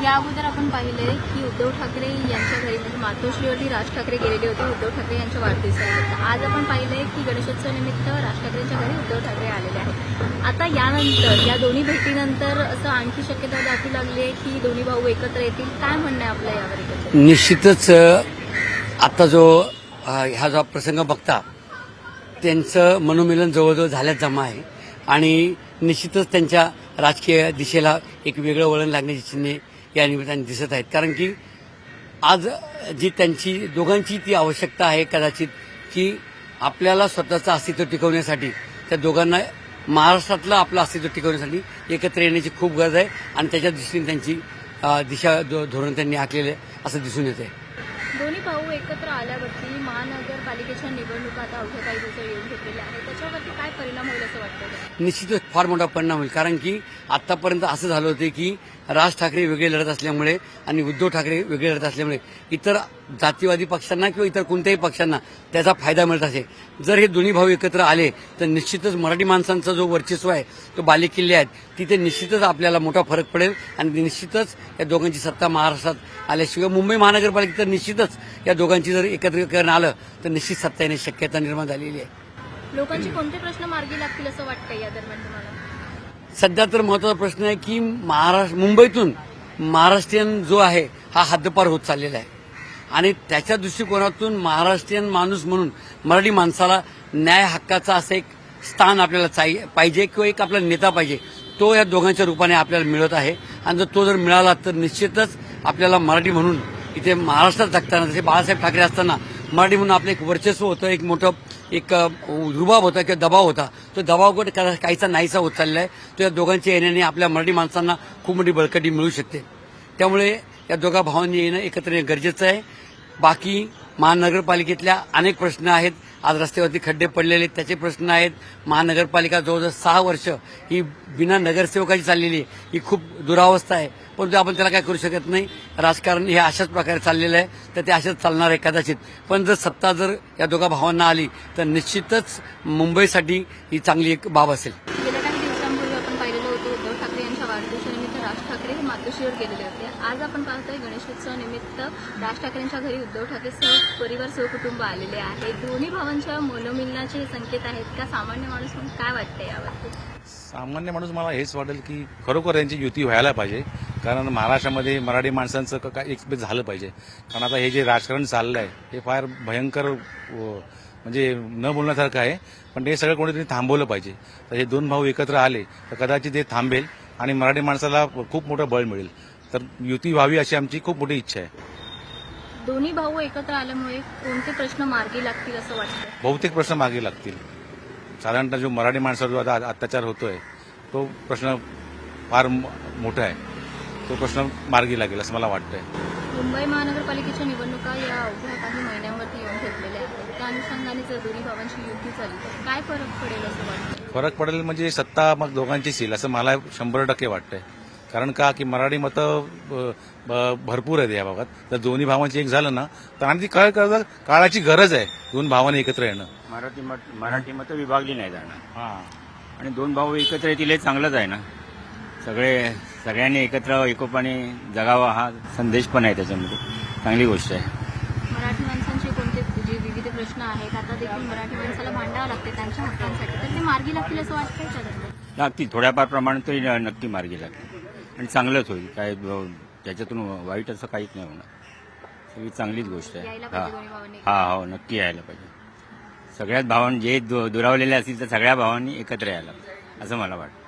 या अगोदर आपण पाहिलंय की उद्धव ठाकरे यांच्या घरी म्हणजे मातोश्रीवरती राज ठाकरे गेलेले होते उद्धव ठाकरे यांच्या वाढदिवसानिमित्त. आज आपण पाहिलंय की गणेशोत्सवानिमित्त राज ठाकरेंच्या घरी उद्धव ठाकरे आलेले आहेत. आता यानंतर या दोन्ही भेटीनंतर असं आणखी शक्यता दाखवू लागली आहे की दोन्ही भाऊ एकत्र येतील. काय म्हणणं आहे आपलं यावर एकत्र? निश्चितच आता ह्या जो प्रसंग बघता त्यांचं मनोमिलन जवळजवळ झाल्याच जमा आहे आणि निश्चितच त्यांच्या राजकीय दिशेला एक वेगळं वळण लागण्याची चिन्हे या निमित्ताने दिसत आहेत. कारण की आज जी त्यांची दोघांची ती आवश्यकता आहे कदाचित की आपल्याला स्वतःचं अस्तित्व टिकवण्यासाठी त्या दोघांना महाराष्ट्रातलं आपलं अस्तित्व टिकवण्यासाठी एकत्र येण्याची खूप गरज आहे आणि त्याच्या दृष्टीने त्यांची दिशा धोरण त्यांनी आखलेले असं दिसून येते. दोन्ही भाऊ एकत्र आल्यावरती महानगरपालिकेच्या निवडणुका आता अवघ्या काही दिवस येऊन घेतलेल्या आहेत. त्याच्यावरती काय परिणाम होईल असं वाटतं? निश्चितच फार मोठा परिणाम होईल. कारण की आतापर्यंत असं झालं होतं की राज ठाकरे वेगळे लढत असल्यामुळे आणि उद्धव ठाकरे वेगळे लढत असल्यामुळे इतर जातीवादी पक्षांना किंवा इतर कोणत्याही पक्षांना त्याचा फायदा मिळत असे. जर हे दोन्ही भाऊ एकत्र आले तर निश्चितच मराठी माणसांचा जो वर्चस्व आहे तो बालेकिल्ले आहेत तिथे निश्चितच आपल्याला मोठा फरक पडेल आणि निश्चितच या दोघांची सत्ता महाराष्ट्रात आल्याशिवाय मुंबई महानगरपालिकेत तर निश्चितच या दोघांची जर एकत्रीकरण आलं तर निश्चित सत्ता येण्याची शक्यता निर्माण झालेली आहे. लोकांचे कोणते प्रश्न मार्गी लागतील असं वाटतं या दरम्यान तुम्हाला? सध्या तर महत्वाचा प्रश्न आहे की मुंबईतून महाराष्ट्रीयन जो आहे हा हद्दपार होत चाललेला आहे आणि त्याच्या दृष्टिकोनातून महाराष्ट्रीयन माणूस म्हणून मराठी माणसाला न्याय हक्काचा असं एक स्थान आपल्याला पाहिजे किंवा एक आपला नेता पाहिजे. तो या दोघांच्या रूपाने आपल्याला मिळत आहे आणि जर तो जर मिळाला तर निश्चितच आपल्याला मराठी म्हणून इथे महाराष्ट्रात जगताना जसे बाळासाहेब ठाकरे असताना मराठी म्हणून आपलं एक वर्चस्व होतं, एक मोठं एक रुबाब होता किंवा दबाव होता. तो दबाव काहीसा नाहीसा होत चाललेला आहे. तो या दोघांच्या येण्याने आपल्या मराठी माणसांना खूप मोठी बळकटी मिळू शकते. त्यामुळे या दोघा भावांनी येणं एकत्र येणं गरजेचं आहे. बाकी महानगरपालिकेतल्या अनेक प्रश्न आहेत. आज रस्त्यावरती खड्डे पडलेले त्याचे प्रश्न आहेत. महानगरपालिका जवळजवळ 6 वर्ष ही बिना नगरसेवकाची चाललेली आहे. ही खूप दुरावस्था आहे. परंतु आपण त्याला काय करू शकत नाही. राजकारण हे अशाच प्रकारे चाललेलं आहे तर ते अशाच चालणार आहे कदाचित. पण जर सत्ता जर या दोघा भावांना आली तर निश्चितच मुंबईसाठी ही चांगली एक बाब असेल. गेल्या काही दिवसांपूर्वी आपण पाहिलेलं होतं उद्धव ठाकरे यांच्या वाढदिवसानिमित्त राज ठाकरे हे मातोश्रीवर गेलेले होते. आज आपण पाहतोय गणेशोत्सवानिमित्त राज ठाकरेंच्या घरी उद्धव ठाकरे परिवार सहकुटुंब आलेले आहे. दोन्ही भावांच्या मनोमिलनाचे संकेत आहेत का? सामान्य माणूस म्हणून काय वाटतंय यावरती? सामान्य माणूस मला हेच वाटेल की खरोखर यांची युती व्हायला पाहिजे. कारण महाराष्ट्रामध्ये मराठी माणसांचं एक झालं पाहिजे. कारण आता हे जे राजकारण चाललं आहे हे फार भयंकर म्हणजे न बोलण्यासारखं आहे. पण हे सगळं कोणीतरी थांबवलं पाहिजे. तर हे दोन भाऊ एकत्र आले तर कदाचित हे थांबेल आणि मराठी माणसाला खूप मोठं बळ मिळेल. तर युती व्हावी अशी आमची खूप मोठी इच्छा आहे. दोन्ही भाऊ एकत्र आल्यामुळे कोणते प्रश्न मार्गी लागतील असं वाटतं? बहुतेक प्रश्न मागे लागतील. साधारणतः जो मराठी माणसावर जो आता अत्याचार होतोय तो प्रश्न फार मोठा आहे. तो प्रश्न मार्गी लागेल असं मला वाटतंय. मुंबई महानगरपालिकेच्या निवडणुका या अवघ्या काही महिन्यांवरती येऊन घेतलेल्या आहेत. त्या अनुषंगाने जर दोन्ही भावांची युती झाली तर काय फरक पडेल असं वाटतं? फरक पडेल म्हणजे सत्ता मग दोघांचीच येईल असं मला 100% वाटतंय. कारण का की मराठी मतं भरपूर आहेत या भागात. जर दोन्ही भावांची एक झालं ना तर आणि ती काळाची गरज आहे दोन भावांनी एकत्र येणं. मराठी मतं विभागली नाही जाणार आणि दोन भाऊ एकत्र येतील हे चांगलंच आहे ना. सगळ्यांनी एकत्र एकोपाने जगावा हा संदेश पण आहे त्याच्यामध्ये. चांगली गोष्ट आहे. मराठी माणसांचे कोणते जे विविध प्रश्न आहेत आता देखील मराठी माणसाला भांडावं लागते त्यांच्या हक्कांसाठी तर ते मार्गी लागतील असं वाटतंय का? लागतील थोड्याफार प्रमाणात तरी नक्की मार्गी लागतील आणि चांगलंच होईल. काय त्याच्यातून वाईट असं काहीच नाही होणार. सगळी चांगलीच गोष्ट आहे. हो नक्की यायला पाहिजे. सगळ्याच भावांनी जे दुरावलेले असतील तर सगळ्या भावांनी एकत्र यायला असं मला वाटतं.